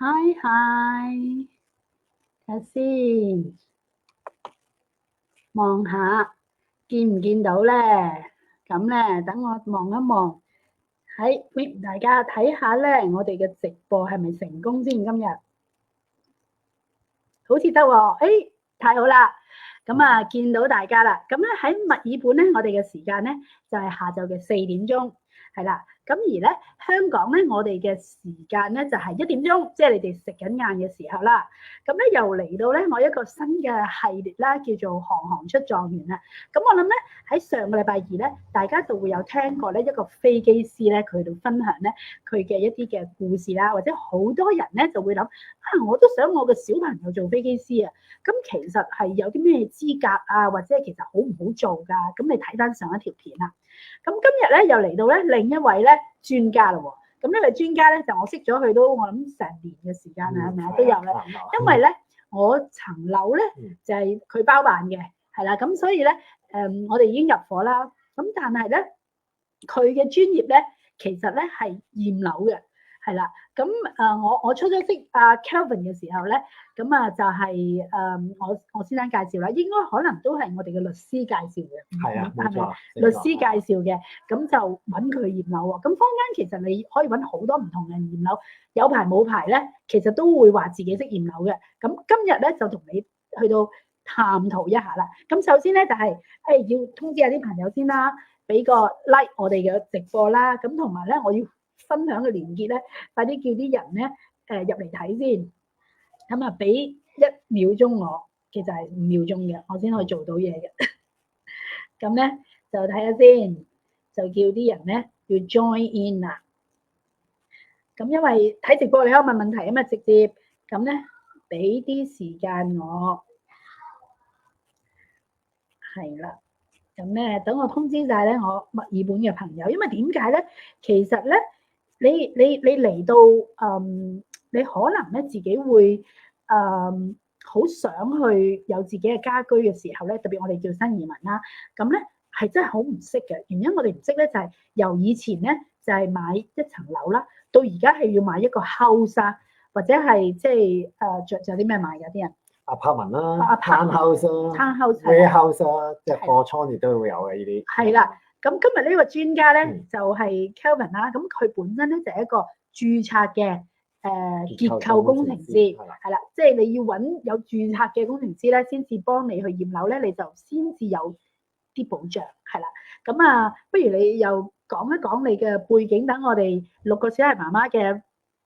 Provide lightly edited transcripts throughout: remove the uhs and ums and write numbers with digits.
Hi Hi，睇下先，望下見唔見到咧？咁咧，等我望一望，俾大家睇下咧，我哋嘅直播係咪成功先？今日好似得喎，太好啦！咁啊，見到大家啦。咁咧喺墨爾本咧，我哋嘅時間咧就係下晝嘅4點鐘，係啦。咁而咧香港咧，我哋嘅時間咧就係1點鐘，即係你哋食緊晏嘅時候啦。咁咧又嚟到咧我一個新嘅系列啦，叫做行行出狀元啦。咁我諗咧喺上個禮拜二咧，大家就會有聽過咧一個飛機師咧，佢度分享咧佢嘅一啲嘅故事啦，或者好多人咧就會諗我都想我嘅小朋友做飛機師啊。咁其實係有啲咩資格啊，或者其實好唔好做㗎？咁你睇翻上一條片啦。咁今日咧又嚟到咧另一位咧專家啦喎。咁呢位專家咧就我識咗佢都我諗成年嘅時間啦，係咪啊都有咧。因為咧我層樓咧就係佢包辦嘅，係啦。咁所以咧我哋已經入伙啦。咁但係咧佢嘅專業咧其實咧係驗樓嘅。係啦，咁我初初識阿 Kelvin 嘅時候咧，咁就係我先生介紹啦，應該可能都係我哋嘅律師介紹嘅，係啊，冇錯，律師介紹嘅，咁就揾佢驗樓喎。咁坊間其實你可以揾好多唔同人驗樓，有牌冇牌咧，其實都會話自己識驗樓嘅。咁今日咧就同你去到探討一下啦。咁首先咧就係要通知下啲朋友先啦，俾個 like 我哋嘅直播啦。咁同埋咧我要分享嘅連結咧，快啲叫啲人咧入嚟睇先。咁啊，俾1秒鐘我，其實係5秒鐘嘅，我先可以做到嘢嘅。咁咧就睇下先，就叫啲人咧要 join in 啦。咁因為睇直播你可以問問題啊嘛，直接咁咧俾啲時間我，係啦。咁咧等我通知晒咧我墨爾本嘅朋友，因為點解咧？其實咧你嚟到你可能咧自己會好想去有自己嘅家居嘅時候咧，特別我哋叫新移民啦，咁咧係真係好唔識嘅。原因我哋唔識咧就係由以前咧就係買一層樓啦，到而家係要買一個 house 啊，或者係即係仲有啲咩買㗎啲人apartment 啦，townhouse 啦，warehouse 啦，即係貨倉亦都會有嘅呢啲。係啦，咁今日呢個專家咧就係 Kelvin 啦，咁佢本身咧就係一個註冊嘅結構工程師，係啦，即係你要揾有註冊嘅工程師咧，先至幫你去驗樓咧，你就先至有啲保障，係啦。咁不如你又講一講你嘅背景，等我哋6個小孩媽媽嘅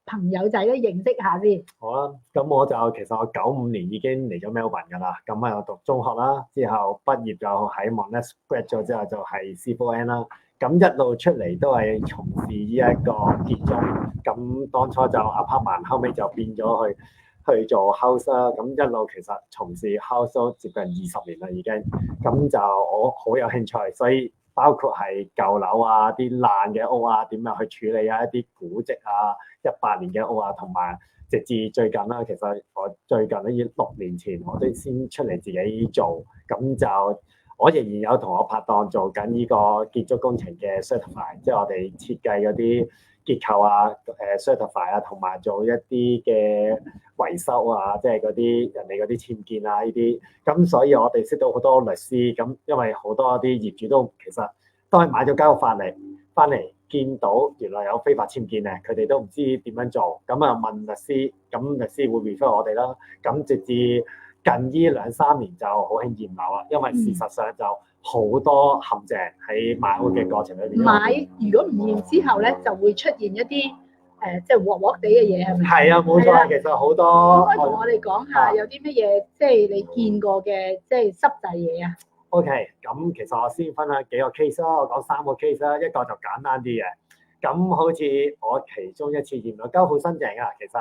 朋友仔咧認識下先。好啦，咁我其實我95年已經嚟咗 Melbourne 㗎啦，咁我讀中學啦，之後畢業就喺 Monash grad 咗之後就係 C4N 啦，咁一路出嚟都係從事呢一個建築，咁當初就 apartment，後尾就變咗去做 house 啦，咁一路其實從事 house 都接近20年啦已經，咁就我好有興趣，所以包括係舊樓啊、啲爛嘅屋啊，點樣去處理啊，一啲古蹟啊、18年嘅屋啊，同埋直至最近啦，其實我最近咧6年前我都先出嚟自己做，咁就我仍然有同我拍檔做緊呢個建築工程嘅 certify， 即係我哋設計嗰啲結構啊、certify 啊，同埋做一啲嘅維修啊，即係嗰啲人哋嗰啲僭建啊呢啲，咁所以我哋識到好多律師，咁因為好多啲業主都其實都係買咗間屋翻嚟見到原來有非法僭建嘅，佢哋都唔知點樣做，咁問律師，咁律師會 refer 我哋啦，咁直至近呢2-3年就好興驗樓啦，因為事實上就好多陷阱喺買屋嘅過程裏邊。買如果唔驗之後咧，就會出現一啲即係鑊鑊地嘅嘢係咪？係啊，冇錯，其實好多。可唔可以同我哋講下有啲乜嘢，即係你見過嘅，即係濕滯嘢啊 ？OK，咁其實我先分享幾個 case 啦，我講3個 case 啦，一個就簡單啲嘅。咁好似我其中一次驗樓間好新淨啊，其實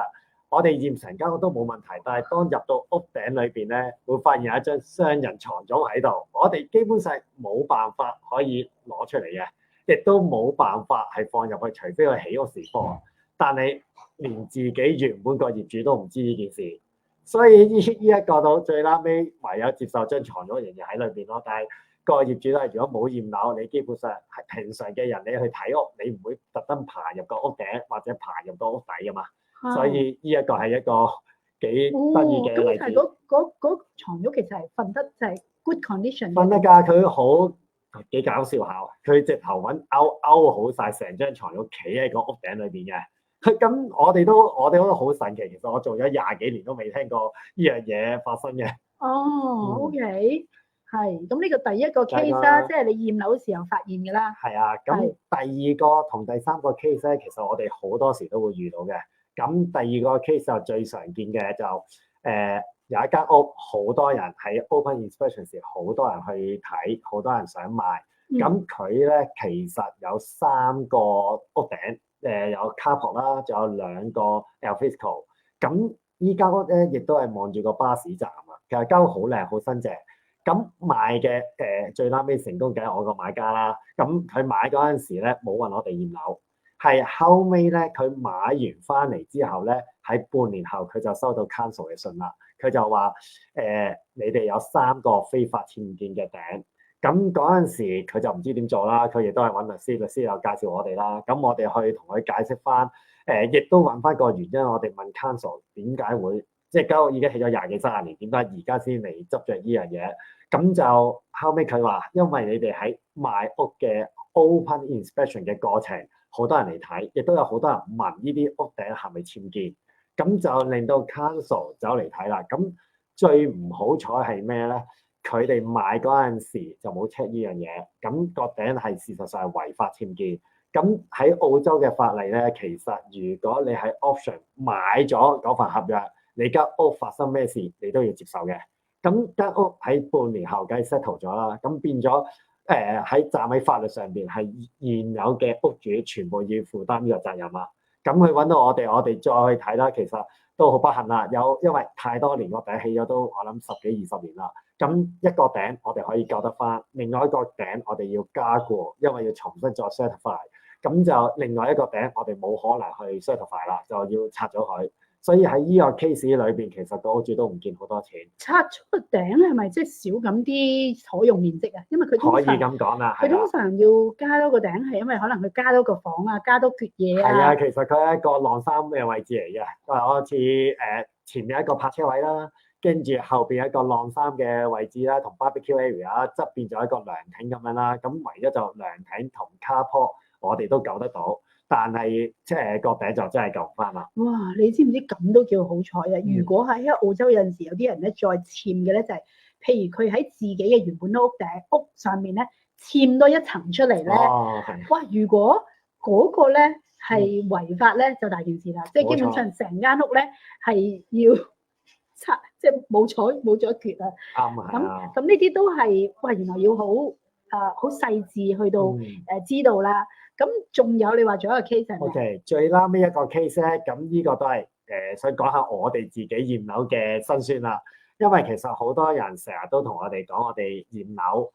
我哋驗成間屋都冇問題，但係當入到屋頂裏邊咧，會發現有一張雙人床褥喺度，我哋基本上冇辦法可以攞出嚟嘅，亦都冇辦法係放入去，除非佢起屋時放。但係連自己原本個業主都唔知呢件事，所以呢一個到最拉尾唯有接受張床褥仍然喺裏邊咯。但係個業主都係，如果冇驗樓，你基本上係平常嘅人，你去睇屋，你唔會特登爬入個屋頂或者爬入個屋底噶嘛。所以呢一個係一個幾得意嘅例子。咁係嗰牀褥其實係瞓得就係 good condition 瞓得㗎，佢好幾搞笑下，佢直頭揾勾好晒成張床褥企喺個屋頂裏邊嘅。咁我哋都覺得好神奇。其實我做咗廿幾年都未聽過呢樣嘢發生嘅。OK，係。咁呢個第一個 case 啦，即係你驗樓時候發現㗎啦。係啊，咁第二個同第三個 case 咧，其實我哋好多時都會遇到嘅。咁第二個 case 就最常見嘅就有一間屋，好多人喺 open inspection 時，好多人去睇，好多人想買。咁佢咧其實有3個屋頂，有 carport 啦，仲有2個 alfresco。咁依間屋咧亦都係望住個巴士站啊。其實間屋好靚，好新淨。咁買嘅最啱尾成功嘅係我個買家啦。咁佢買嗰陣時咧冇問我哋驗樓，係後尾咧佢買完翻嚟之後咧，喺半年後佢就收到 council 嘅信啦。佢就話你哋有3個非法僭建嘅頂。咁嗰陣時佢就唔知點做啦。佢亦都係揾律師，律師又介紹我哋啦。咁我哋去同佢解釋翻，亦都揾翻個原因。我哋問 council 點解會即係間屋已經起咗20幾30年，點解而家先嚟執着呢樣嘢？咁就後尾佢話，因為你哋喺賣屋嘅 open inspection 嘅過程，好多人嚟睇，亦都有好多人問呢啲屋頂係咪僭建，咁就令到 council 走嚟睇啦。咁最唔好彩係咩咧？佢哋買嗰陣時就冇 check 呢樣嘢，咁個頂係事實上係違法僭建。咁喺澳洲嘅法例咧，其實如果你喺 option 買咗嗰份合約，你間屋發生咩事，你都要接受嘅。咁間屋喺半年後梗係 settle 咗啦，咁變咗喺站喺法律上邊係現有嘅屋主全部要負擔呢個責任啦。咁佢揾到我哋再去睇啦，其實都好不幸啦。因為太多年個頂起咗都我諗10幾20年啦。咁一個頂我哋可以救得翻，另外一個頂我哋要加固，因為要重新再 certify。咁就另外一個頂我哋冇可能去 certify 啦，就要拆咗佢。所以喺呢個 case 裏邊，其實個屋主都唔見好多錢。拆咗個頂係咪即係少咁啲可用面積啊？因為佢可以咁講啦，佢通常要加多個頂係因為可能佢加多個房啊，加多缺嘢啊。係啊，其實佢係一個晾衫嘅位置嚟嘅，好似前面一個泊車位啦，跟住後邊一個晾衫嘅位置啦，同 barbecue area 側邊就一個涼亭咁樣啦。咁唯一就涼亭同 carport 我哋都救得到。但係即係個頂就真係救唔翻啦。哇！你知唔知咁都叫好彩啊？如果喺澳洲有陣時有啲人咧再僭嘅咧，就係譬如佢喺自己嘅原本屋上面咧僭多一層出嚟咧。哇！如果嗰個咧係違法咧，就大件事啦。即係基本上成間屋咧係要拆，即係冇咗一橛啊。啱啊。咁呢啲都係哇，原來要好細緻去到知道啦。咁仲有你話仲有一個 case 係咩？OK， 最拉尾一個 case 咧，咁呢個都係想講下我哋自己驗樓嘅辛酸啦。因為其實好多人成日都同我哋講，我哋驗樓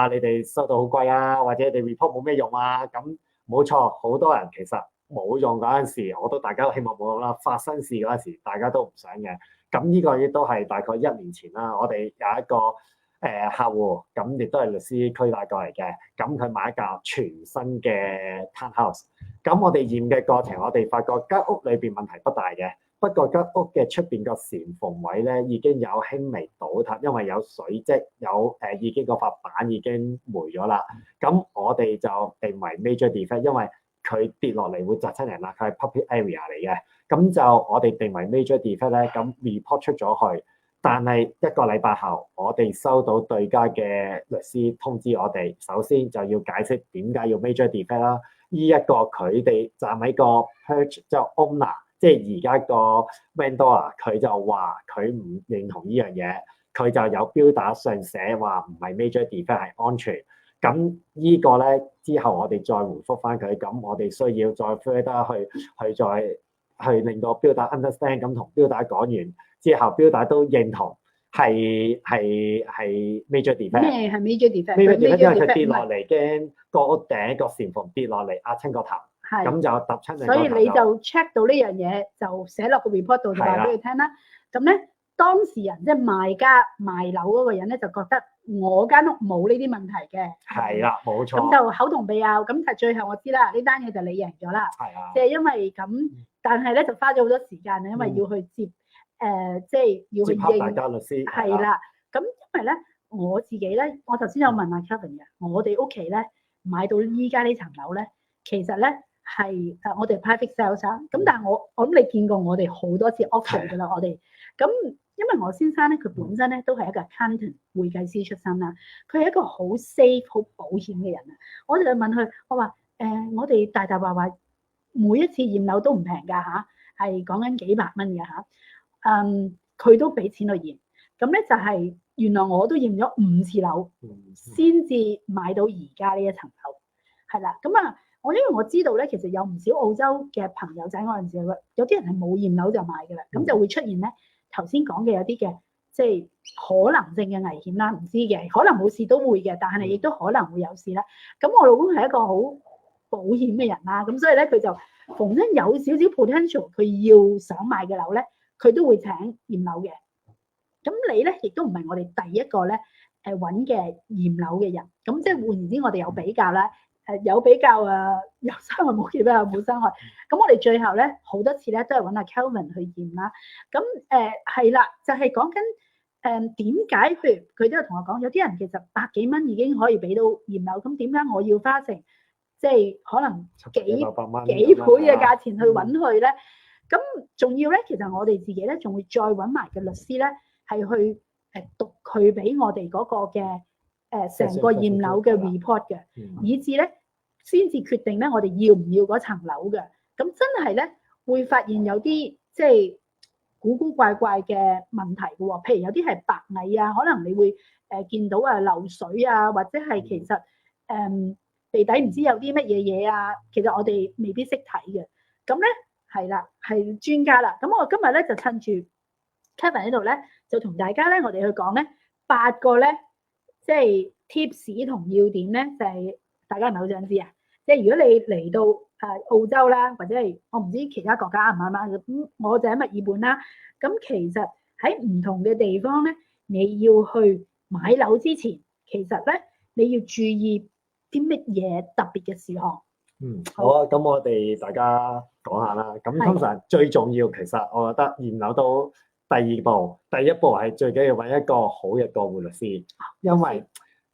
你哋收到好貴啊，或者你哋 report 冇咩用啊。咁冇錯，好多人其實冇用嗰陣時，大家都希望冇用啦。發生事嗰陣時，大家都唔想嘅。咁呢個亦都係大概1年前啦，我哋有一個客戶，咁亦都係律師驅帶過嚟嘅。咁佢買一架全新嘅 townhouse。咁我哋驗嘅過程，我哋發覺間屋裏邊問題不大嘅，不過間屋嘅出邊個簷篷位咧已經有輕微倒塌，因為有水漬，已經個塊板已經霉咗啦。咁我哋就定為 major defect，因為佢跌落嚟會砸親人啦，佢係 public area 嚟嘅。咁就我哋定為 major defect 咧，咁 report 出咗去。但係1個禮拜後，我哋收到對家嘅律師通知我哋，首先就要解釋點解要 major defect 啦。呢一個佢哋站喺個 purchase 即係 owner，即係而家個 vendor，佢就話佢唔認同呢樣嘢，佢就有標打上寫話唔係 major defect 係安全。咁呢個咧之後我哋再回覆翻佢，咁我哋需要再 further 去令到標打 understand， 咁同標打講完。之後標打都認同係 major defect。咩係 major defect？ major defect 因為佢跌落嚟，驚個屋頂個簷篷跌落嚟壓親個頭，咁就揼親。所以你就 check 到呢樣嘢，就寫落個 report 度就話俾佢聽啦。咁咧當事人即係賣家賣樓嗰個人咧就覺得，我間屋冇呢啲問題嘅。係啦，冇錯。咁就口同鼻拗，咁但係最後我知啦，呢單嘢就你贏咗啦。係啊。即係因為咁，但係咧就花咗好多時間啊，因為要去接即係要去接洽大應。家律師。係啦，咁因為咧我自己咧，我頭先有問阿 Kevin 嘅，我哋屋企咧買到依家呢層樓咧，其實咧係我哋 private sales 啊，咁但係我諗你見過我哋好多次 auction 㗎啦，我哋咁。因為我先生咧，佢本身咧都係一個 accountant 會計師出身啦，佢係一個好 safe 好保險嘅人啊。我就問佢，我話我哋大話每一次驗樓都唔平㗎嚇，係講緊幾百蚊嘅嚇。佢都俾錢去驗，咁咧就係原來我都驗咗5次樓，先至買到而家呢一層樓，係啦。咁啊，因為我知道咧，其實有唔少澳洲嘅朋友仔嗰陣時，有啲人係冇驗樓就買㗎啦，咁就會出現咧。頭先講嘅有啲嘅，即係可能性嘅危險啦，唔知嘅，可能冇事都會嘅，但係亦都可能會有事啦。咁我老公係一個好保險嘅人啦，咁所以咧佢就逢親有少少 potential，佢要想買嘅樓咧，佢都會請驗樓嘅。咁你咧亦都唔係我哋第一個咧揾嘅驗樓嘅人，咁即係換言之，我哋有比較啦。有比較有傷害冇比較冇傷害，咁我哋最後咧好多次咧都係揾阿 Kelvin 去驗啦。咁係啦，就係講緊點解？譬如佢都有同我講，有啲人其實百幾蚊已經可以俾到驗樓，咁點解我要花成即係可能幾倍嘅價錢去揾佢咧？咁仲要咧，其實我哋自己咧仲會再揾埋嘅律師咧，係去讀佢俾我哋嗰個嘅成個驗樓嘅 report 嘅，以至咧。先至決定咧，我哋要唔要嗰層樓嘅。咁真係咧，會發現有啲即係古古怪怪嘅問題嘅喎。譬如有啲係白蟻啊，可能你會見到漏水啊，或者係其實地底唔知有啲乜嘢嘢啊。其實我哋未必識睇嘅。咁咧係啦，係專家啦。咁我今日咧就趁住 Kevin 喺度咧，就同大家咧，我哋去講咧8個咧，即係 tips 同要點咧，就係。大家係咪好想知啊？即係如果你嚟到澳洲啦，或者係我唔知其他國家啱唔啱啊？咁我就喺墨爾本啦。咁其實喺唔同嘅地方咧，你要去買樓之前，其實咧你要注意啲乜嘢特別嘅事項。好啊，咁我哋大家講下啦。咁通常最重要，其實我覺得驗樓到第2步，第一步係最緊要揾一個好嘅過戶律師，因為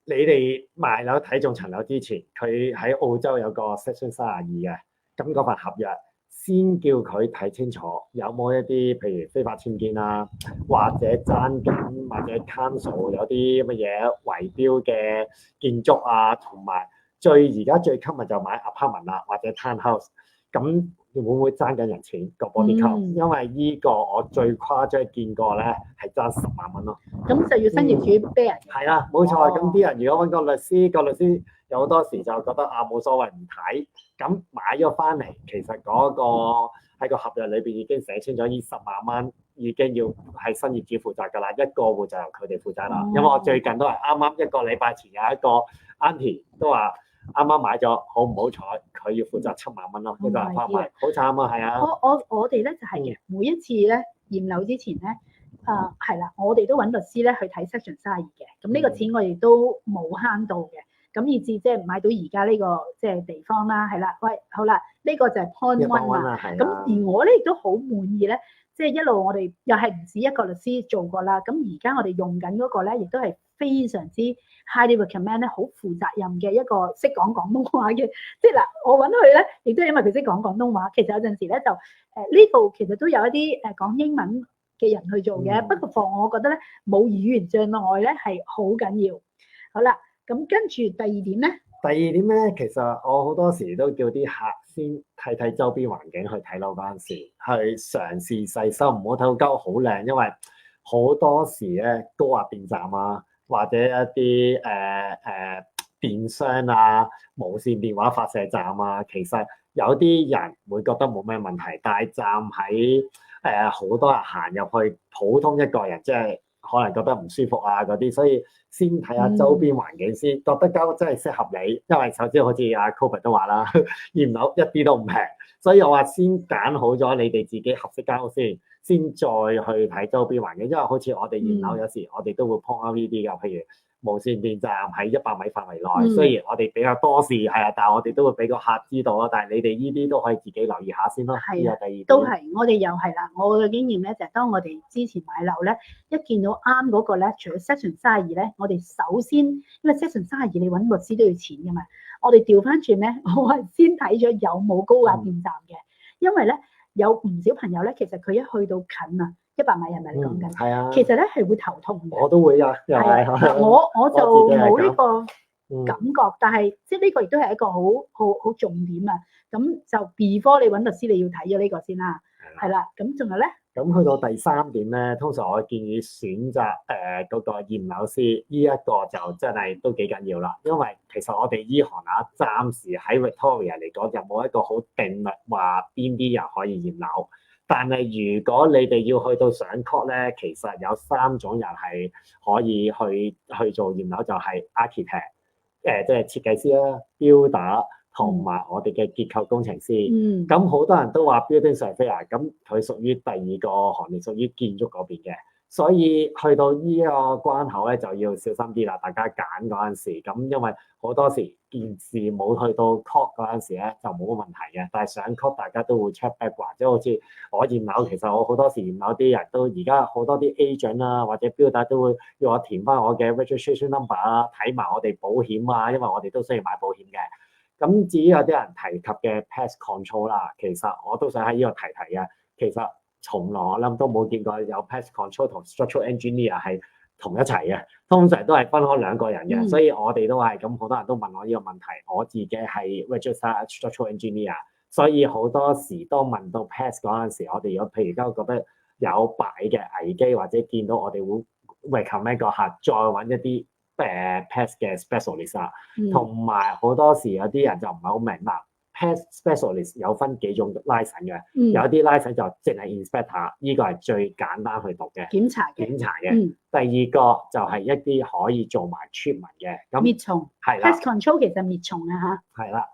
你哋賣樓睇中層樓之前，佢喺澳洲有個 Section 32嘅，咁嗰份合約先叫佢睇清楚有冇一啲譬如非法僭建啊，或者爭緊或者 Council 有啲乜嘢圍標嘅建築啊，同埋而家最 common 就買 apartment 啦，或者 townhouse， 咁會唔會爭緊人錢個 body count？因為呢個我最誇張見過咧係爭10萬蚊咯。咁就要新業主 bear。係啦，冇錯。咁啲人如果揾個律師，個律師有好多時就覺得冇所謂唔睇，咁買咗翻嚟，其實嗰個喺個合約裏邊已經寫清楚，呢10萬蚊已經要係新業主負責㗎啦，一個戶就由佢哋負責啦。因為我最近都係啱啱1個禮拜前有一個 auntie 都話啱啱買咗，好唔好彩佢要負責7萬蚊咯，一個人拍賣，好慘啊，係啊。我哋咧就係嘅，每一次咧驗樓之前咧。係啦，我哋都揾律師咧去睇 Section 32嘅，咁呢個錢我哋都冇慳到嘅，咁以至即係買到而家呢個即係地方啦，係啦，喂，好啦，呢個就係 point one 啦，咁而我咧亦都好滿意咧，即係一路我哋又係唔止一個律師做過啦，咁而家我哋用緊嗰個咧，亦都係非常之 highly recommend 咧，好負責任嘅一個識講廣東話嘅，即係嗱，我揾佢咧，亦都係因為佢識講廣東話，其實有陣時咧就呢度其實都有一啲講英文嘅人去做嘅，不過我覺得咧冇語言障礙咧係好緊要。好啦，咁跟住第2點咧。第2點咧，其實我好多時都叫啲客先睇睇周邊環境去睇樓嗰陣時，去嘗試細心，唔好睇到間好靚，因為好多時咧高壓電站啊，或者一啲電商啊、無線電話發射站啊，其實有啲人會覺得冇咩問題，但係站喺好多人行入去，普通一個人即係可能覺得唔舒服啊嗰啲，所以先睇下周邊環境先，覺得間屋真係適合你。因為首先好似阿 Kobe 都話啦，驗樓一啲都唔平，所以我話先揀好咗你哋自己合適間屋先再去睇周邊環境。因為好似我哋驗樓有時我哋都會 point out 呢啲㗎，譬如無線電站喺100米範圍內。雖然我哋比較多事係啊，但係我哋都會俾個客知道咯。但係你哋呢啲都可以自己留意下先咯。係啊，第二點都係我哋又係啦。我嘅經驗咧就係當我哋之前買樓咧，一見到啱嗰個咧，除咗 Section 32咧，我哋首先因為 Section 32你揾律師都要錢㗎嘛，我哋調翻轉咧，我係先睇咗有冇高壓電站嘅，因為咧有唔少朋友咧，其實佢一去到近啊100米係咪你講緊？係啊，其實咧係會頭痛嘅。我都會啊，又係嗱，我就冇呢個嗯感覺，但係即係呢個亦都係一個好重點啊。咁就 before 你揾律師，你要睇咗呢個先啦。係啦，咁仲有咧？咁去到第3點咧，通常我建議選擇嗰個驗樓師，呢一個就真係都幾緊要啦。因為其實我哋依行啊，暫時喺 Victoria 嚟講，就冇一個好定律話邊啲人可以驗樓。但係如果你哋要去到上 court 咧，其實有3種人係可以去做驗樓，就係 architect，即係設計師啦、builder 同埋我哋嘅結構工程師。咁好多人都話 building surveyor，咁佢屬於第二個行業，屬於建築嗰邊嘅。所以去到呢個關口咧，就要小心啲啦。大家揀嗰陣時，咁因為好多時件事冇去到 court 嗰陣時咧，就冇乜問題嘅。但係上 court 大家都會 check background，即係好似我驗樓，其實我好多時驗樓啲人都而家好多啲 agent 啊或者 builder 都會要我填翻我嘅 registration number 啊，睇埋我哋保險啊，因為我哋都需要買保險嘅。咁至於有啲人提及嘅 pest control 啦，其實我都想喺呢個提嘅。其實從來我諗都冇見過有 pest control 同 structural engineer 係同一齊嘅，通常都係分開2個人嘅。所以我哋都係咁，好多人都問我呢個問題。我自己係 registered structural engineer，所以好多時當問到 pest 嗰陣時，我哋如果譬如而家覺得有擺嘅危機，或者見到我哋會 recommend 個客再揾一啲pest 嘅 specialist 啊，同埋好多時有啲人就唔係好明白。Pest specialist 有分幾種 license 嘅，有啲 license 就淨係 inspector，呢個係最簡單去讀嘅檢查嘅。第二個就係一啲可以做埋 treatment 嘅，咁滅蟲係啦。Pest control 其實滅蟲啊嚇。係啦，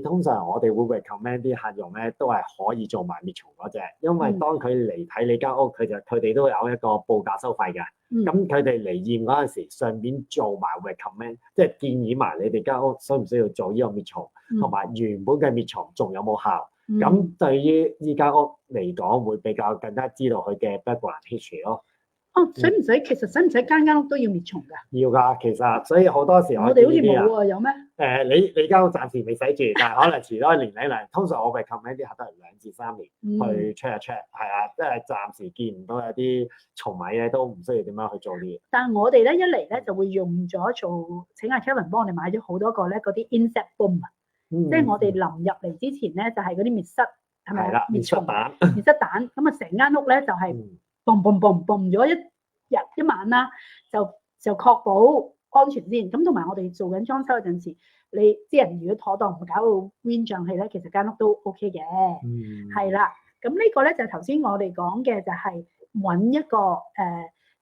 通常我哋會 recommend 啲客用咧，都係可以做埋滅蟲嗰隻，因為當佢嚟睇你間屋，佢哋都有一個報價收費嘅。咁佢哋嚟驗嗰陣時，順便做埋 recommend，即係建議埋你哋間屋需唔需要做呢個滅蟲，同埋原本嘅滅蟲仲有冇效。咁對於呢間屋嚟講，會比較更加知道佢嘅 background history 咯。使唔使其實使唔使間屋都要滅蟲㗎？要㗎，其實所以好多時我哋好似冇喎，有咩？你間屋暫時未使住，但係可能遲多1年2年，通常我 recommend 啲客都係2至3年去 check 一 check，係啊，即係暫時見唔到有啲蟲蟻咧，都唔需要點樣去做啲。但係我哋咧一嚟咧就會用咗請阿 Kevin 幫我哋買咗好多個咧嗰啲 insect boom 啊，即係我哋臨入嚟之前咧就係嗰啲滅虱係咪啊？滅蟲蛋，滅虱蛋咁啊，成間屋咧就係嘣嘣嘣嘣咗一日一晚啦，就確保安全先。咁同埋我哋做緊裝修嗰陣時，你啲人如果妥當唔搞到 wind 瘴氣咧，其實間屋都 OK 嘅。係啦，咁呢個咧就頭先我哋講嘅就係揾一個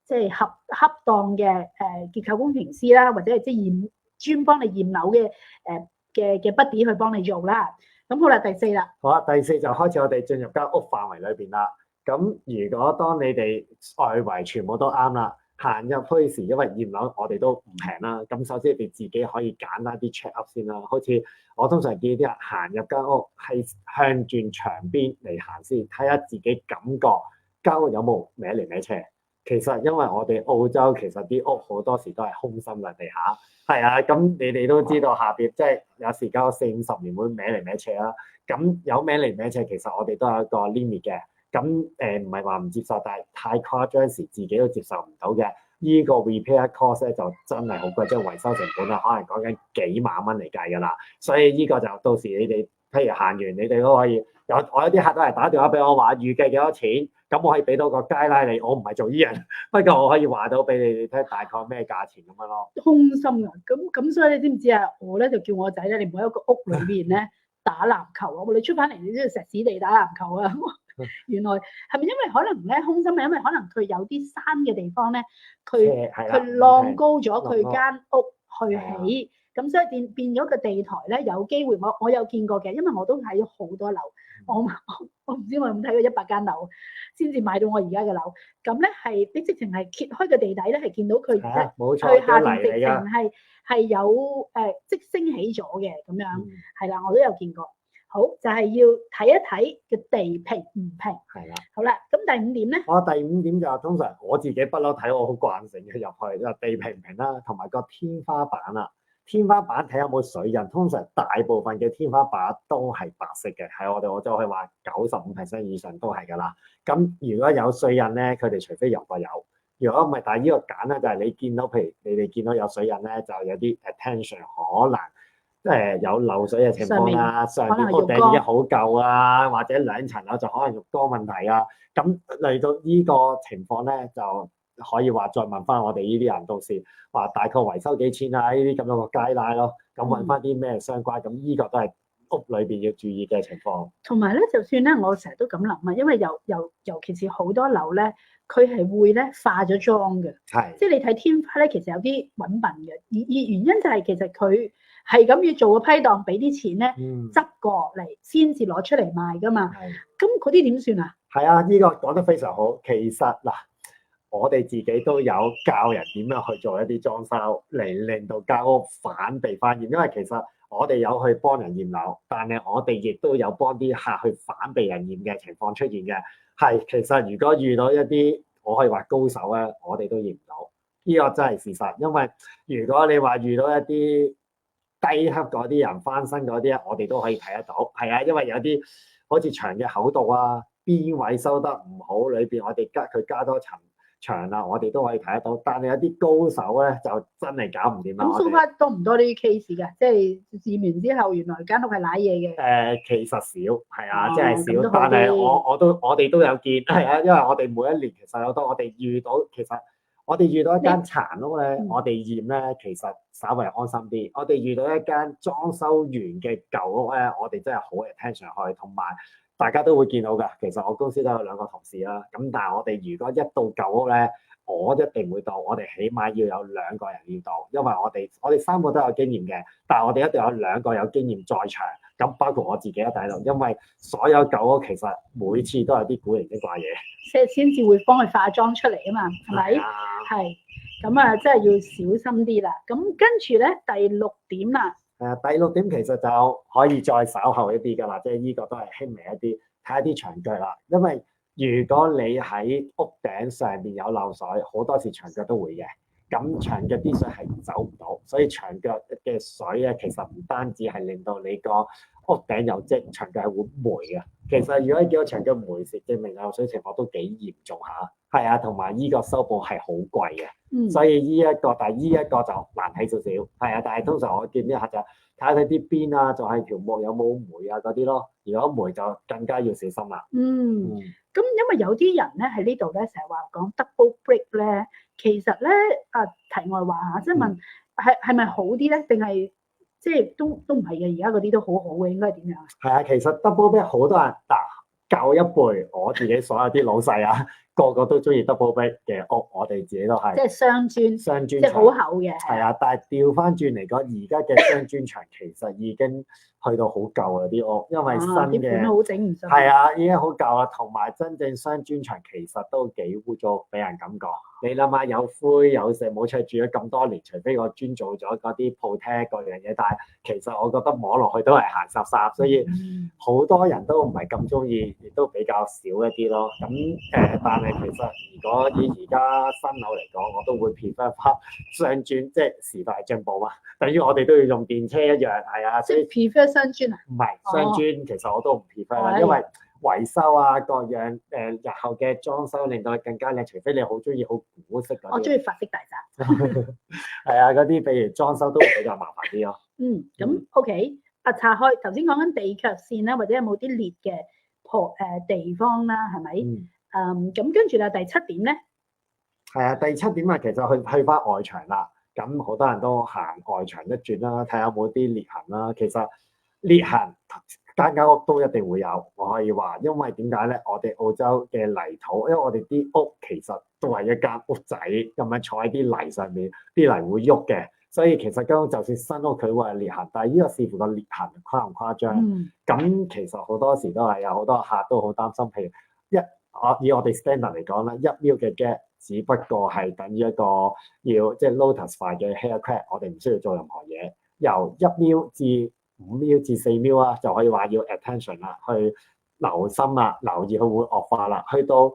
即係恰當嘅結構工程師啦，或者係即係專幫你驗樓嘅 buddy 去幫你做啦。咁好啦，第4啦。好啦，第4就開始我哋進入間屋範圍裏邊啦。咁如果當你哋外圍全部都啱啦，行入去時，因為驗樓我哋都唔平啦，咁首先你自己可以簡單啲 check up 先啦。好似我通常建議啲人行入間屋係向轉牆邊嚟行先，睇下自己感覺間屋有冇歪嚟歪斜。其實因為我哋澳洲其實啲屋好多時都係空心嘅地下，係啊，咁你哋都知道下邊即係有時間40-50年會歪嚟歪斜啦。咁有歪嚟歪斜，其實我哋都有一個 limit 嘅。咁唔係話唔接受，但係太誇張時自己都接受唔到嘅。呢個 repair cost 咧就真係好貴，即係維修成本啊，可能講緊幾萬蚊嚟計㗎啦。所以呢個就到時你哋譬如行完，你哋都可以我有啲客都係打電話俾我話預計幾多錢，咁我可以俾到個街拉你。我唔係做呢樣，不過我可以話到俾你哋聽大概咩價錢咁樣咯。空心啊，咁所以你知唔知啊？我咧就叫我仔咧，你唔好喺個屋裏邊咧打籃球啊！你出翻嚟你都要石屎地打籃球啊！原來係咪因為可能咧空心係因為可能佢有啲山嘅地方咧，佢浪高咗佢間屋去起，咁所以變咗個地台咧有機會我有見過嘅，因為我都睇咗好多樓，我唔知我有冇睇過100間樓先至買到我而家嘅樓。咁咧係你直情係揭開個地底咧，係見到佢冇錯，佢下邊直情啲泥嚟㗎。係有即升起咗嘅咁樣，嗯，係啦，我都有見過。好，就係要睇一睇個地平唔平。係啦。好啦，咁第5點咧，我第5點就通常我自己不嬲睇，我好慣性嘅入去，就地平唔平啦，同埋個天花板啦。天花板睇有冇水印，通常大部分嘅天花板都係白色嘅，喺我哋澳洲可以話95% 以上都係㗎啦。咁如果有水印咧，佢哋除非入過油，如果唔係，但係呢個揀咧就係你見到，譬如你哋見到有水印咧，就有啲 attention 可能。即係有漏水嘅情況啦，上邊屋頂已經好舊啊，或者2層樓就可能浴缸問題啊。咁嚟到呢個情況咧，就可以話再問翻我哋呢啲人，到時話大概維修幾錢啊？呢啲咁樣個街拉咯，咁問翻啲咩相關，咁呢個都係屋裏邊要注意嘅情況。同埋咧，就算咧，我成日都咁諗啊，因為尤其是好多樓咧，佢係會咧化咗妝嘅，係，即係你睇天花咧，其實有啲揾笨嘅，而原因就係其實佢係咁要做個批檔，俾啲錢咧執過嚟先至攞出嚟賣噶嘛。係。咁嗰啲點算啊？係啊，呢個講得非常好。其實嗱，我哋自己都有教人點樣去做一啲裝修嚟令到間屋反被發現，因為其實我哋有去幫人驗樓，但係我哋亦都有幫啲客去反被人驗嘅情況出現嘅。係，其實如果遇到一啲我可以話高手咧，我哋都驗唔到，呢個真係事實。因為如果你話遇到一啲低級嗰啲人翻身嗰啲，我哋都可以睇得到。係啊，因為有啲好似牆嘅厚度啊，邊位收得唔好，裏邊我哋佢加多層牆啦，我哋都可以睇得到。但係有啲高手咧，就真係搞唔掂啦。咁 so far 多唔多呢啲 case 㗎？即係驗完之後，原來間屋係瀨嘢嘅。其實少，係啊，即係少。咁都好啲。但係我哋都有見，係啊，因為我哋每一年其實有多，我哋遇到其實我哋遇到一間殘屋咧，我哋驗咧其實稍為安心啲。我哋遇到一間裝修完嘅舊屋咧，我哋真係好 attention 去，同埋大家都會見到㗎。其實我公司都有2個同事啦，咁但係我哋如果一到舊屋咧，我一定會到，我哋起碼要有2個人要到，因為我哋3個都有經驗嘅，但係我哋一定有2個有經驗在場，咁包括我自己喺度，因為所有舊屋其實每次都有啲古靈精怪嘢，即係先至會幫佢化妝出嚟啊嘛，係咪？係，咁啊，真係要小心啲啦。咁跟住咧，第6點啦。第6點其實就可以再稍後一啲㗎啦，即係呢個都係輕微一啲，睇一啲牆腳啦，因為如果你喺屋頂上邊有漏水，好多時牆腳都會嘅。咁牆腳啲水係走唔到，所以牆腳嘅水咧，其實唔單止係令到你個屋頂有積，牆腳係會霉嘅。其實如果你見到牆腳霉蝕，證明漏水情況都幾嚴重下。係啊，同埋依個修補係好貴嘅，所以但係依一個就難睇少少。係啊，但係通常我見啲客就睇睇啲邊啊，就係條木有冇霉啊嗰啲咯。如果霉就更加要小心啦。咁因為有啲人咧喺呢度咧，成日話講 double brick 咧，其實咧題外話嚇，即係問係咪好啲咧？定係即係都唔係嘅？而家嗰啲都好好嘅，應該係點樣？係啊，其實 double brick 好多人教一輩，我自己所有啲老細啊，個個都中意 double brick 嘅屋，我哋自己都係。即係雙磚，即係好厚嘅。係啊，但係調翻轉嚟講，而家嘅雙磚牆其實已經去到好舊啦啲屋，因為新嘅好整唔順。係啊，已經好舊啦，同埋真正雙磚牆其實都幾污糟，俾人感覺。你諗下，有灰有石，冇砌住咗咁多年，除非個磚做咗嗰啲鋪廳嗰樣嘢，但係其實我覺得摸落去都係鹹濕濕，所以好多人都唔係咁中意，亦都比較少一啲咯。咁但係其實如果以而家新樓嚟講，我都會 prefer 翻雙磚，即係時代進步嘛。等於我哋都要用電車一樣，係啊。即係 prefer 雙磚啊？唔係雙磚，其實我都唔 prefer 啦，因為維修啊各樣日後嘅裝修令到佢更加靚，除非你好中意好古色嗰啲。我中意法式大宅。係啊，嗰啲譬如裝修都會比較麻煩啲咯。咁 OK，拆開頭先講緊地腳線啦，或者有冇啲裂嘅地方啦，係咪？咁跟住啦，第7點咧。係啊，第7點啊，其實去翻外牆啦。咁好多人都行外牆一轉啦，睇下有冇啲裂痕啦。其實裂痕間屋都一定會有，我可以話，因為點解咧？我哋澳洲嘅泥土，因為我哋啲屋其實都係一間屋仔咁樣坐喺啲泥上面，啲泥會喐嘅，所以其實根本就算新屋佢會係裂痕，但係呢個視乎個裂痕誇唔誇張。嗯咁其實好多時都係有好多客都好擔心，譬如以我哋 standard 嚟講咧，1 mil 嘅 gap 只不過係等於一個要即係 lotus 化嘅 haircut，我哋唔需要做任何嘢。由1 mil 至5 mil 至4 mil 啊，就可以話要 attention 啦，去留心啦，留意佢會惡化啦。去到5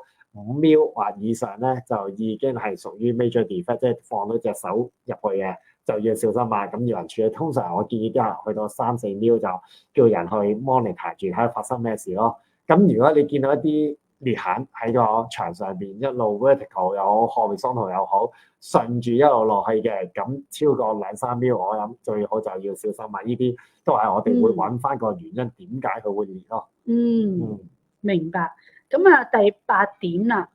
mil 或以上咧，就已經係屬於 major defect，即係放到隻手入去嘅，就要小心啦。咁要人處理，通常我建議啲人去到3、4 mil 就叫人去 monitor 住睇下發生咩事咯。咁如果你見到一啲裂痕喺個牆上邊，一路 vertical 又好 horizontal 又好，順住一路落去嘅，咁超過2、3 mil，我諗最好就要小心啊！呢啲都係我哋會揾翻個原因，點解佢會裂咯。嗯，明白。咁啊，第8點啦。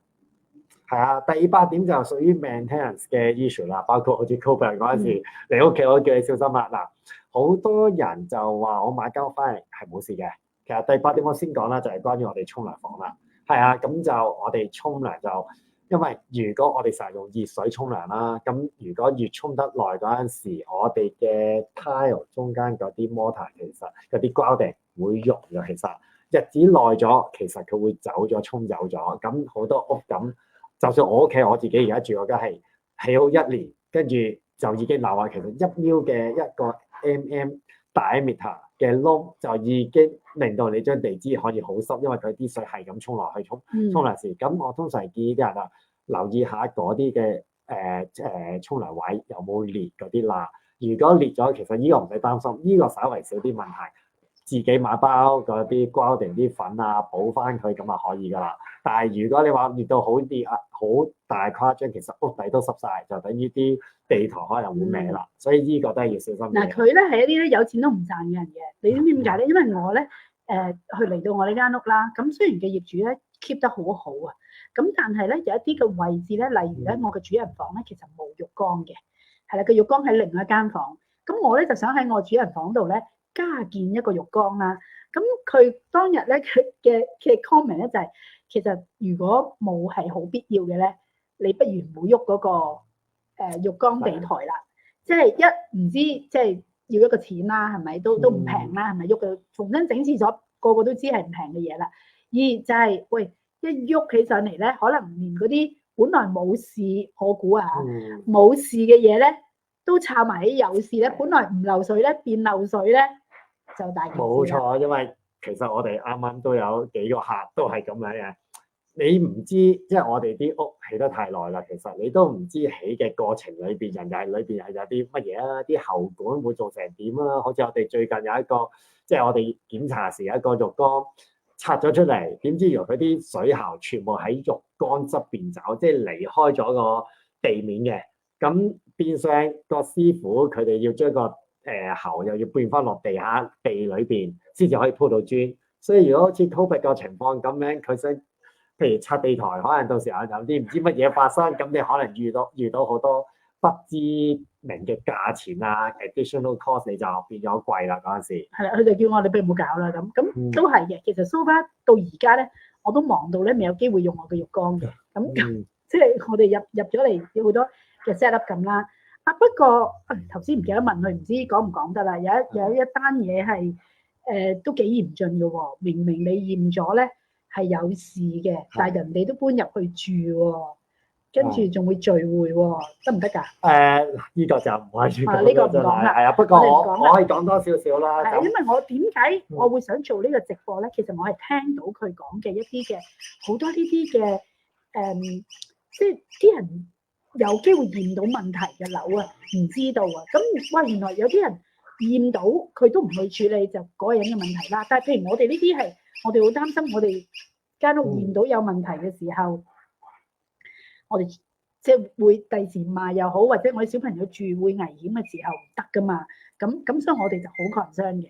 係啊，第8點就屬於 maintenance 嘅 issue 啦，包括好似 COVID 嗰陣時，嚟屋企我都叫你小心啦。嗱，好多人就話我買間屋翻嚟係冇事嘅。其實第8點我先講啦，就係關於我哋沖涼房啦。係啊，咁就我哋沖涼就，因為如果我哋成日用熱水沖涼啦，咁如果越沖得耐嗰陣時，我哋嘅 tile 中間嗰啲 mortar 其實嗰啲 grouting 會溶嘅，其實日子耐咗，其實佢會走咗沖走咗。咁好多屋咁，就算我屋企我自己而家住嗰間係起好1年，跟住就已經漏啊。其實1 mil 嘅一個 diameter 嘅窿就已經令到你張地氈可以好濕，因為佢啲水係咁沖落去沖涼時。咁我通常建議啲人啊，留意下嗰啲嘅沖涼位有冇裂嗰啲罅。如果裂咗，其實呢個唔使擔心，呢個稍為少啲問題，自己買包嗰啲 grouting 啲粉啊，補翻佢咁就可以㗎啦。但係如果你話裂到好裂啊，好大誇張，其實屋底都濕晒，就等於啲地台可能會歪啦。所以呢個都係要小心。嗱，佢咧係一啲咧有錢都唔賺嘅人嘅。你知唔知點解咧？因為我咧去嚟到我呢間屋啦，咁雖然嘅業主咧 keep 得好好啊，咁但係咧有一啲嘅位置咧，例如咧我嘅主人房咧其實冇浴缸嘅，係啦，個浴缸喺另一間房。咁我咧就想喺我主人房度咧加建一個浴缸啦。咁佢當日咧佢嘅 comment 咧就係、其實如果冇係好必要嘅咧，你不如唔好喐嗰個浴缸地台啦。即係一唔知即係要一個錢啦，係咪都唔平啦，係咪喐佢重新整廁所，個個都知係唔平嘅嘢啦。二就係、喂一喐起上嚟咧，可能連嗰啲本來冇事，我估啊冇事嘅嘢咧，都插埋喺有事咧。本來唔漏水咧，變漏水咧，就大件事啦。冇錯，因為其實我哋啱啱都有幾個客都係咁樣嘅。你唔知，即係我哋啲屋起得太耐啦，其實你都唔知起嘅過程裏邊，人係裏邊係有啲乜嘢啊？啲喉管會做成點啊？好似我哋最近有一個，即係我哋檢查時有一個浴缸拆咗出嚟，點知原來佢啲水喉全部喺浴缸側邊走，即係離開咗個地面嘅。咁變相個師傅佢哋要將個喉又要變翻落地下地裏邊，先至可以鋪到磚。所以如果好似 COVID 個情況咁樣，佢想譬如拆地台，可能到時候有啲唔知乜嘢發生，咁你可能遇到好多不知名嘅價錢啊 ，additional cost 你就變咗貴啦嗰陣時。係啦，佢就叫我哋不如唔好搞啦咁都係嘅。其實 so far 到而家咧，我都忙到咧未有機會用我嘅浴缸嘅。咁即係我哋入咗嚟有好多嘅 set up 咁啦。啊不過頭先唔記得問佢，唔知講唔講得啦。有一單嘢係都幾嚴峻嘅喎，明明你驗咗咧。係有事嘅，但係人哋都搬入去住喎，跟住仲會聚會喎，得唔得㗎？呢個就唔可以講。呢個唔講啦。係啊，不過我可以講多少少啦。係因為我點解我會想做呢個直播咧？其實我係聽到佢講嘅一啲嘅好多呢啲嘅即係啲人有機會驗到問題嘅樓啊，唔知道啊。咁哇，原來有啲人驗到佢都唔去處理，就嗰個人嘅問題啦。但係譬如我哋呢啲係。我哋好擔心，我哋間屋驗到有問題嘅時候，我哋即係會第時賣又好，或者我哋小朋友住會危險嘅時候唔得噶嘛。咁所以我哋就好 concern 嘅。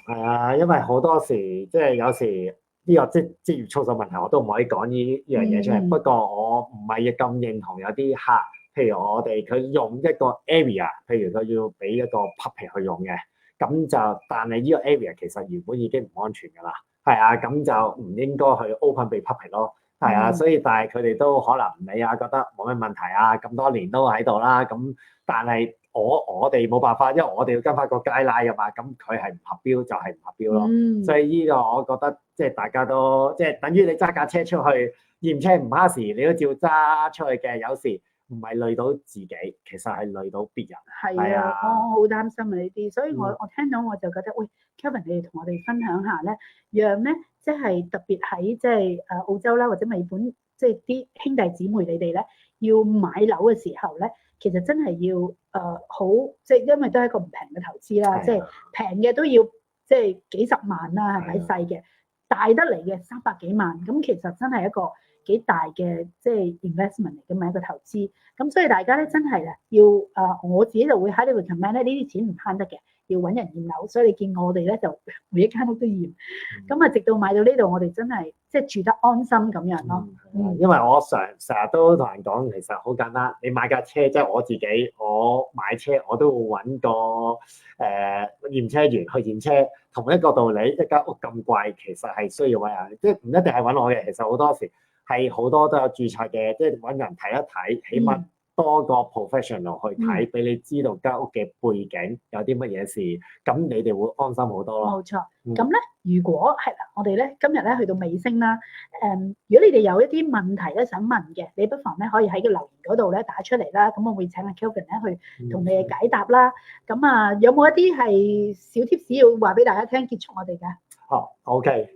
係啊，因為好多時即係有時呢個職業操守問題，我都唔可以講呢樣嘢出嚟。不過我唔係咁認同有啲客，譬如我哋佢用一個 area，譬如佢要俾一個 puppy 去用嘅，咁就但係呢個 area 其實原本已經唔安全噶啦。係啊，咁就唔應該去 open 被 puppy 咯。係啊，所以但係佢哋都可能唔理啊，覺得冇咩問題啊，咁多年都喺度啦。咁但係我哋冇辦法，因為我哋要跟翻個街拉㗎嘛，咁佢係唔合標就係唔合標咯。所以呢個我覺得即係大家都即係等於你揸架車出去驗車唔 pass，你都照揸出去嘅。有時唔係累到自己，其實係累到別人。係啊，我好擔心啊呢啲，所以我聽到我就覺得，喂 Kelvin，你哋同我哋分享下咧，讓咧即係特別喺即係澳洲啦或者墨爾本，即係啲兄弟姊妹你哋咧要買樓嘅時候咧，其實真係要好，即係因為都係一個唔平嘅投資啦，即係平嘅都要即係幾十萬啦，係咪細嘅？大得嚟嘅300幾萬，咁其實真係一個幾大嘅即係 investment 嚟嘅嘛，一個投資。咁所以大家咧真係咧要我自己就會喺呢度 recommend 咧，呢啲錢唔慳得嘅，要揾人驗樓。所以你見我哋咧就每一間屋都驗，咁直到買到呢度，我哋真係即係住得安心咁樣咯。因為我成日都同人講，其實好簡單，你買架車即係我自己，我買車我都會揾個驗車員去驗車。同一個道理，一間屋咁貴，其實係需要揾人，即係唔一定係揾我嘅。其實好多時係好多都有註冊嘅，即係揾人睇一睇，起碼多個 professional 去睇，俾你知道間屋嘅背景有啲乜嘢事，咁你哋會安心好多咯。冇錯，咁咧如果係啦，我哋咧今日咧去到尾聲啦，如果你哋有一啲問題咧想問嘅，你不妨咧可以喺個留言嗰度咧打出嚟啦，咁我會請阿 Kelvin 咧去同你哋解答啦。咁有冇一啲係小 tips 要話俾大家聽，結束我哋嘅？OK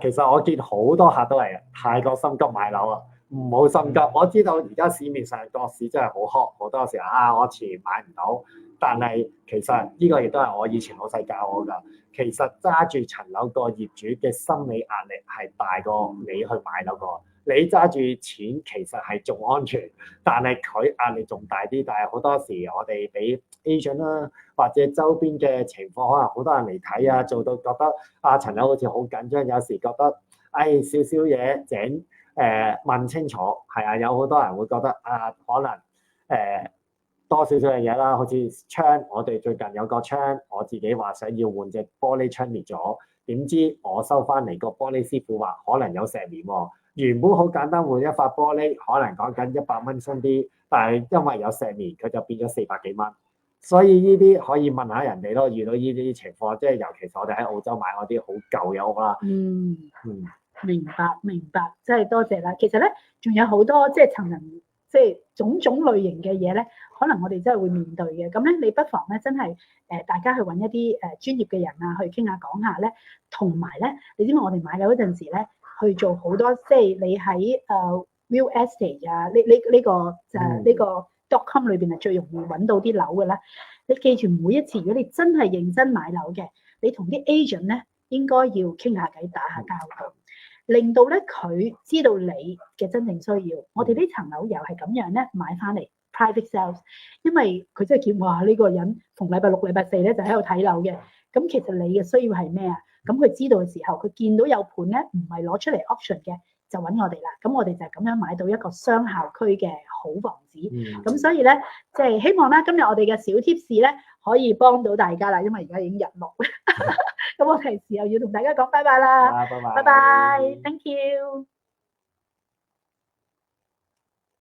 其實我見好多客都係太過心急買樓啊，唔好心急。我知道而家市面上個市真係好 hot，好多時候我遲買唔到，但係其實呢個亦都係我以前老細教我㗎。其實揸住層樓個業主嘅心理壓力係大過你去買樓個。你揸住錢其實係仲安全，但係佢壓力仲大啲。但係好多時我哋俾 agent 啦，或者周邊嘅情況，可能好多人嚟睇啊，做到覺得層樓好似好緊張，有時覺得少少嘢整問清楚，係啊，有好多人會覺得可能多少少嘅嘢啦，好似窗，我哋最近有個窗，我自己話想要換隻玻璃窗裂咗，點知我收翻嚟個玻璃師傅話可能有石棉喎。原本好簡單換一塊玻璃，可能講緊100蚊鬆啲，但係因為有石棉，佢就變咗400幾蚊。所以呢啲可以問下人哋咯，遇到呢啲情況，即係尤其是我哋喺澳洲買嗰啲好舊嘅屋啦。明白，真係多謝啦。其實咧，仲有好多即係層人，即係種種類型嘅嘢咧，可能我哋真係會面對嘅。咁咧，你不妨咧真係大家去揾一啲專業嘅人啊，去傾下講下咧，同埋咧，你知唔知我哋買樓嗰陣時咧？去做好多，即係你喺real estate 啊，呢個就係呢個 .com 裏邊係最容易揾到啲樓嘅啦。你記住每一次，如果你真係認真買樓嘅，你同啲 agent 咧應該要傾下偈，打下交道，令到咧佢知道你嘅真正需要。我哋呢層樓又係咁樣咧買翻嚟 private sales， 因為佢真係見話呢個人逢禮拜6、禮拜4咧就喺度睇樓嘅。咁其實你嘅需要係咩啊？咁佢知道嘅時候，佢見到有盤咧，唔係攞出嚟 option 嘅，就揾我哋啦。咁我哋就係咁樣買到一個雙校區嘅好房子。咁所以咧，即係希望啦，今日我哋嘅小 tips 咧，可以幫到大家啦。因為而家已經日落，咁我哋時候要同大家講拜拜啦。拜拜，Thank you。